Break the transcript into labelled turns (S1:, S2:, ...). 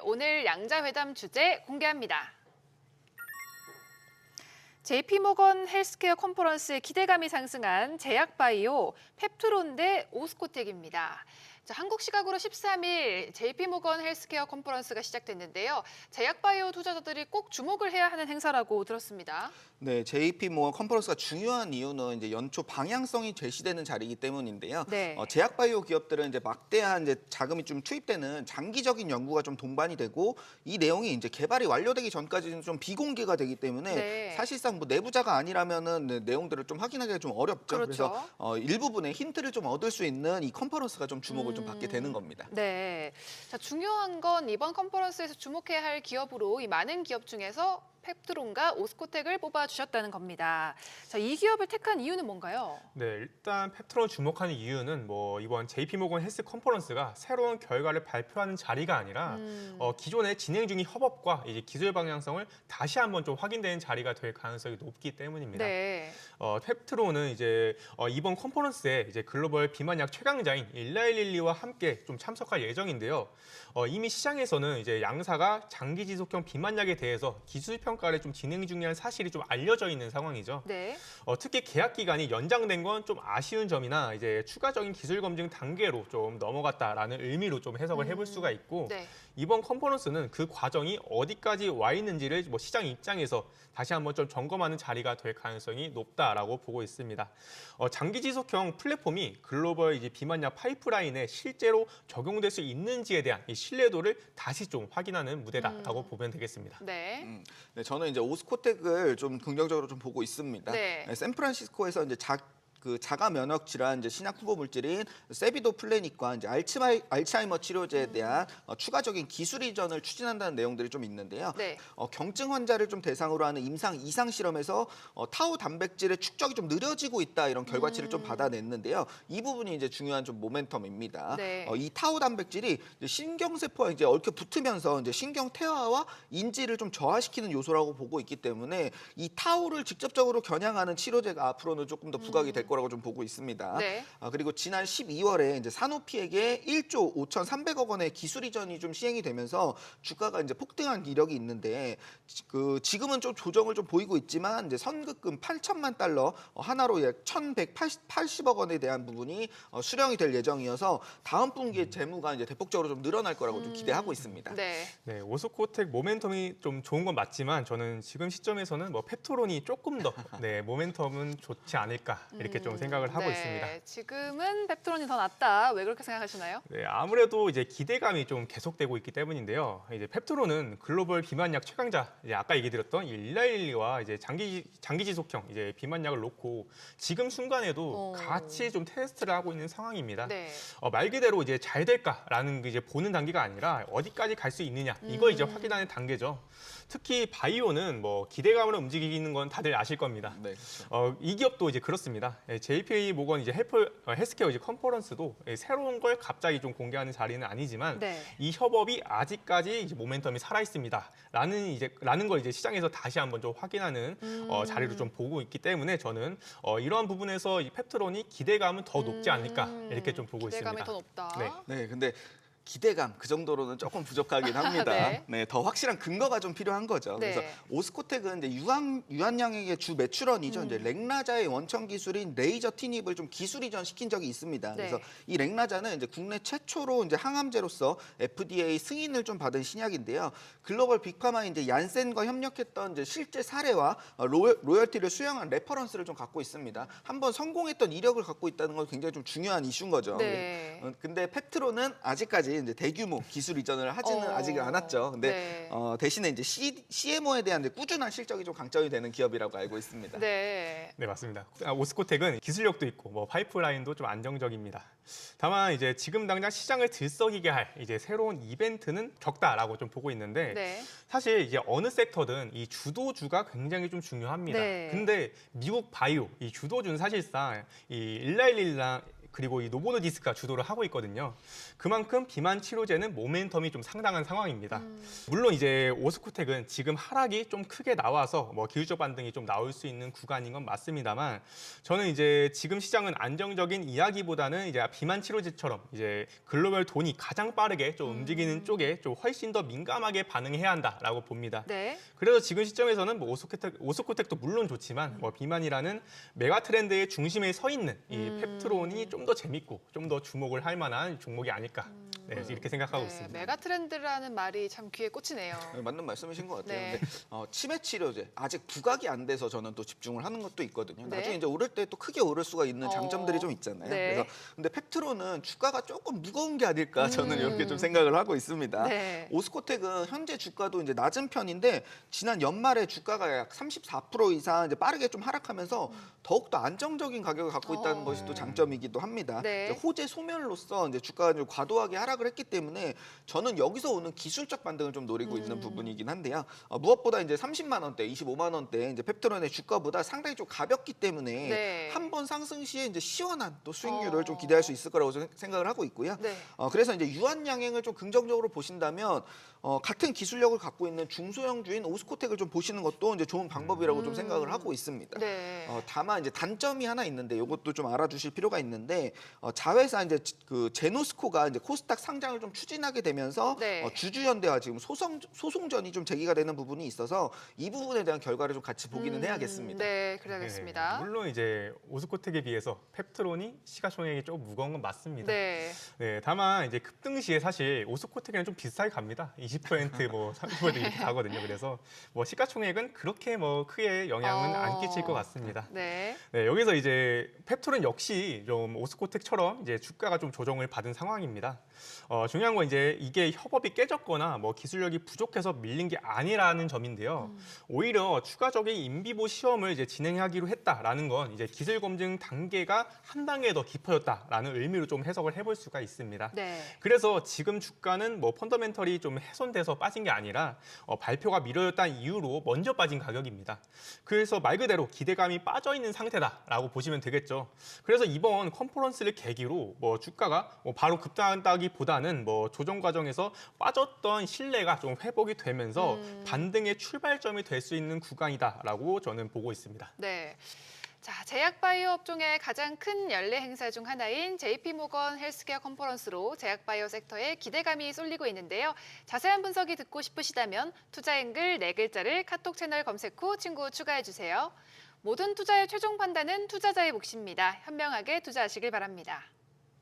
S1: 오늘 양자회담 주제 공개합니다. JP모건 헬스케어 컨퍼런스의 기대감이 상승한 제약바이오, 펩트론 대 오스코텍입니다. 자, 한국 시각으로 13일 JP모건 헬스케어 컨퍼런스가 시작됐는데요. 제약바이오 투자자들이 꼭 주목을 해야 하는 행사라고 들었습니다.
S2: 네, JP모건 컨퍼런스가 중요한 이유는 이제 연초 방향성이 제시되는 자리이기 때문인데요.
S1: 네.
S2: 제약바이오 기업들은 이제 막대한 이제 자금이 좀 투입되는 장기적인 연구가 좀 동반이 되고 이 내용이 이제 개발이 완료되기 전까지는 좀 비공개가 되기 때문에
S1: 네.
S2: 사실상 뭐 내부자가 아니라면은 내용들을 좀 확인하기가 좀 어렵죠.
S1: 그렇죠.
S2: 그래서 일부분의 힌트를 좀 얻을 수 있는 이 컨퍼런스가 좀 주목을 좀 받게 되는 겁니다.
S1: 네. 자, 중요한 건 이번 컨퍼런스에서 주목해야 할 기업으로 이 많은 기업 중에서 펩트론과 오스코텍을 뽑아주셨다는 겁니다. 자, 이 기업을 택한 이유는 뭔가요?
S3: 네, 일단 펩트론 주목하는 이유는 이번 JP모건 헬스 컨퍼런스가 새로운 결과를 발표하는 자리가 아니라 기존에 진행 중인 협업과 이제 기술 방향성을 다시 한번 좀 확인되는 자리가 될 가능성이 높기 때문입니다.
S1: 네.
S3: 펩트론은 이제 이번 컨퍼런스에 이제 글로벌 비만약 최강자인 일라이릴리와 함께 좀 참석할 예정인데요. 이미 시장에서는 이제 양사가 장기 지속형 비만약에 대해서 기술 평가를 좀 진행 중이라는 사실이 좀 알려져 있는 상황이죠.
S1: 네.
S3: 특히 계약 기간이 연장된 건 좀 아쉬운 점이나 이제 추가적인 기술 검증 단계로 좀 넘어갔다라는 의미로 좀 해석을 해볼 수가 있고
S1: 네.
S3: 이번 컨퍼런스는 그 과정이 어디까지 와 있는지를 시장 입장에서 다시 한번 좀 점검하는 자리가 될 가능성이 높다라고 보고 있습니다. 장기 지속형 플랫폼이 글로벌 이제 비만약 파이프라인에 실제로 적용될 수 있는지에 대한 이 신뢰도를 다시 좀 확인하는 무대다라고 보면 되겠습니다.
S1: 네.
S2: 네, 저는 이제 오스코텍을 좀 긍정적으로 좀 보고 있습니다.
S1: 네.
S2: 샌프란시스코에서 이제 자가 면역 질환 이제 신약 후보 물질인 세비도플래닛과 이제 알츠하이머 치료제에 대한 추가적인 기술 이전을 추진한다는 내용들이 좀 있는데요.
S1: 네.
S2: 경증 환자를 좀 대상으로 하는 임상 이상 실험에서 타우 단백질의 축적이 좀 느려지고 있다 이런 결과치를 좀 받아냈는데요. 이 부분이 이제 중요한 좀 모멘텀입니다.
S1: 네.
S2: 이 타우 단백질이 이제 신경세포와 이제 얽혀 붙으면서 이제 신경 태화와 인지를 좀 저하시키는 요소라고 보고 있기 때문에 이 타우를 직접적으로 겨냥하는 치료제가 앞으로는 조금 더 부각이 될 거라고 좀 보고 있습니다.
S1: 네.
S2: 그리고 지난 12월에 이제 사노피에게 1조 5,300억 원의 기술 이전이 좀 시행이 되면서 주가가 이제 폭등한 이력이 있는데 지금은 좀 조정을 좀 보이고 있지만 이제 선급금 8천만 달러 하나로 약 1,180억 원에 대한 부분이 수령이 될 예정이어서 다음 분기에 재무가 이제 대폭적으로 좀 늘어날 거라고 좀 기대하고 있습니다.
S1: 네.
S3: 네, 오스코텍 모멘텀이 좀 좋은 건 맞지만 저는 지금 시점에서는 펩트론이 조금 더 모멘텀은 좋지 않을까 이렇게 좀 생각을 하고
S1: 네.
S3: 있습니다.
S1: 지금은 펩트론이 더 낫다. 왜 그렇게 생각하시나요?
S3: 네, 아무래도 이제 기대감이 좀 계속되고 있기 때문인데요. 이제 펩트론은 글로벌 비만약 최강자, 이제 아까 얘기 드렸던 일라일리와 이제 장기 지속형 이제 비만약을 놓고 지금 순간에도 같이 좀 테스트를 하고 있는 상황입니다.
S1: 네.
S3: 말 그대로 이제 잘 될까라는 이제 보는 단계가 아니라 어디까지 갈 수 있느냐 이걸 이제 확인하는 단계죠. 특히 바이오는 기대감으로 움직이는 건 다들 아실 겁니다.
S2: 네, 그렇죠.
S3: 이 기업도 이제 그렇습니다. JP모건 이제 헬스케어 이제 컨퍼런스도 새로운 걸 갑자기 좀 공개하는 자리는 아니지만
S1: 네.
S3: 이 협업이 아직까지 이제 모멘텀이 살아 있습니다라는 걸 이제 시장에서 다시 한번 좀 확인하는 자리로 좀 보고 있기 때문에 저는 이러한 부분에서 이 펩트론이 기대감은 더 높지 않을까 이렇게 좀 보고
S1: 기대감이
S3: 있습니다.
S1: 더 높다.
S3: 네.
S2: 네, 근데 기대감 그 정도로는 조금 부족하긴 합니다.
S1: 네.
S2: 네, 더 확실한 근거가 좀 필요한 거죠.
S1: 네.
S2: 그래서 오스코텍은 이제 유한양액의 주 매출원이죠. 이제 렉나자의 원천 기술인 레이저 티닙을 좀 기술 이전 시킨 적이 있습니다.
S1: 네.
S2: 그래서 이 렉나자는 이제 국내 최초로 이제 항암제로서 FDA 승인을 좀 받은 신약인데요. 글로벌 빅파마 이제 얀센과 협력했던 이제 실제 사례와 로열티를 수령한 레퍼런스를 좀 갖고 있습니다. 한번 성공했던 이력을 갖고 있다는 건 굉장히 좀 중요한 이슈인 거죠.
S1: 네.
S2: 근데 펩트론은 아직까지 이제 대규모 기술 이전을 하지는 아직 않았죠. 근데
S1: 네.
S2: 대신에 이제 CMO에 대한 이제 꾸준한 실적이 좀 강점이 되는 기업이라고 알고 있습니다.
S1: 네.
S3: 네, 맞습니다. 오스코텍은 기술력도 있고 파이프라인도 좀 안정적입니다. 다만 이제 지금 당장 시장을 들썩이게 할 이제 새로운 이벤트는 적다라고 좀 보고 있는데
S1: 네.
S3: 사실 이제 어느 섹터든 이 주도주가 굉장히 좀 중요합니다.
S1: 네.
S3: 근데 미국 바이오 이 주도주는 사실상 이 그리고 이 노보노디스크가 주도를 하고 있거든요. 그만큼 비만 치료제는 모멘텀이 좀 상당한 상황입니다. 물론 이제 오스코텍은 지금 하락이 좀 크게 나와서 뭐 기술적 반등이 좀 나올 수 있는 구간인 건 맞습니다만, 저는 이제 지금 시장은 안정적인 이야기보다는 이제 비만 치료제처럼 이제 글로벌 돈이 가장 빠르게 좀 움직이는 쪽에 좀 훨씬 더 민감하게 반응해야 한다라고 봅니다.
S1: 네.
S3: 그래서 지금 시점에서는 뭐 오스코텍도 물론 좋지만 뭐 비만이라는 메가 트렌드의 중심에 서 있는 이 펩트론이 좀 더 재밌고 좀 더 주목을 할 만한 종목이 아닐까, 네, 이렇게 생각하고
S1: 네,
S3: 있습니다.
S1: 메가 트렌드라는 말이 참 귀에 꽂히네요.
S2: 네, 맞는 말씀이신 것 같아요.
S1: 네.
S2: 근데 치매 치료제 아직 부각이 안 돼서 저는 또 집중을 하는 것도 있거든요.
S1: 네.
S2: 나중에 이제 오를 때 또 크게 오를 수가 있는 장점들이 좀 있잖아요.
S1: 네.
S2: 그래서 근데 펩트론은 주가가 조금 무거운 게 아닐까 저는 이렇게 좀 생각을 하고 있습니다.
S1: 네.
S2: 오스코텍은 현재 주가도 이제 낮은 편인데 지난 연말에 주가가 약 34% 이상 이제 빠르게 좀 하락하면서 더욱더 안정적인 가격을 갖고 있다는 것이 또 장점이기도 합니다.
S1: 네.
S2: 이제 호재 소멸로서 이제 주가가 좀 과도하게 하락을 했기 때문에 저는 여기서 오는 기술적 반등을 좀 노리고 있는 부분이긴 한데요. 무엇보다 이제 30만 원대, 25만 원대 이제 펩트론의 주가보다 상당히 좀 가볍기 때문에
S1: 네.
S2: 한 번 상승 시에 이제 시원한 또 수익률을 좀 기대할 수 있을 거라고 생각을 하고 있고요.
S1: 네.
S2: 그래서 이제 유한 양행을 좀 긍정적으로 보신다면 같은 기술력을 갖고 있는 중소형주인 오스코텍을 좀 보시는 것도 이제 좋은 방법이라고 좀 생각을 하고 있습니다.
S1: 네.
S2: 다만 이제 단점이 하나 있는데 이것도 좀 알아주실 필요가 있는데 자회사 이제 그 제노스코가 이제 코스닥 상장을 좀 추진하게 되면서
S1: 네.
S2: 주주연대와 지금 소송전이 좀 제기가 되는 부분이 있어서 이 부분에 대한 결과를 좀 같이 보기는 해야겠습니다.
S1: 네, 그래야겠습니다.
S3: 네, 물론 이제 오스코텍에 비해서 펩트론이 시가총액이 조금 무거운 건 맞습니다.
S1: 네.
S3: 네, 다만 이제 급등 시에 사실 오스코텍이랑 좀 비슷하게 갑니다. 20%뭐 30% 이렇게 가거든요. 그래서 뭐 시가총액은 그렇게 뭐 크게 영향은 안 끼칠 것 같습니다.
S1: 네.
S3: 네, 여기서 이제 펩트론 역시 좀 오스코텍처럼 이제 주가가 좀 조정을 받은 상황입니다. 중요한 건 이제 이게 협업이 깨졌거나 뭐 기술력이 부족해서 밀린 게 아니라는 점인데요. 오히려 추가적인 인비보 시험을 이제 진행하기로 했다라는 건 이제 기술 검증 단계가 한 단계 더 깊어졌다라는 의미로 좀 해석을 해볼 수가 있습니다.
S1: 네.
S3: 그래서 지금 주가는 뭐 펀더멘털이 좀 훼손돼서 빠진 게 아니라 발표가 미뤄졌다는 이유로 먼저 빠진 가격입니다. 그래서 말 그대로 기대감이 빠져 있는 상태다라고 보시면 되겠죠. 그래서 이번 컨퍼런스를 계기로 뭐 주가가 뭐 바로 급등한다기보다는 뭐 조정 과정에서 빠졌던 신뢰가 좀 회복이 되면서 반등의 출발점이 될 수 있는 구간이다라고 저는 보고 있습니다.
S1: 네. 자, 제약바이오 업종의 가장 큰 연례 행사 중 하나인 JP모건 헬스케어 컨퍼런스로 제약바이오 섹터에 기대감이 쏠리고 있는데요. 자세한 분석이 듣고 싶으시다면 투자앵글 4글자를 카톡 채널 검색 후 친구 추가해주세요. 모든 투자의 최종 판단은 투자자의 몫입니다. 현명하게 투자하시길 바랍니다.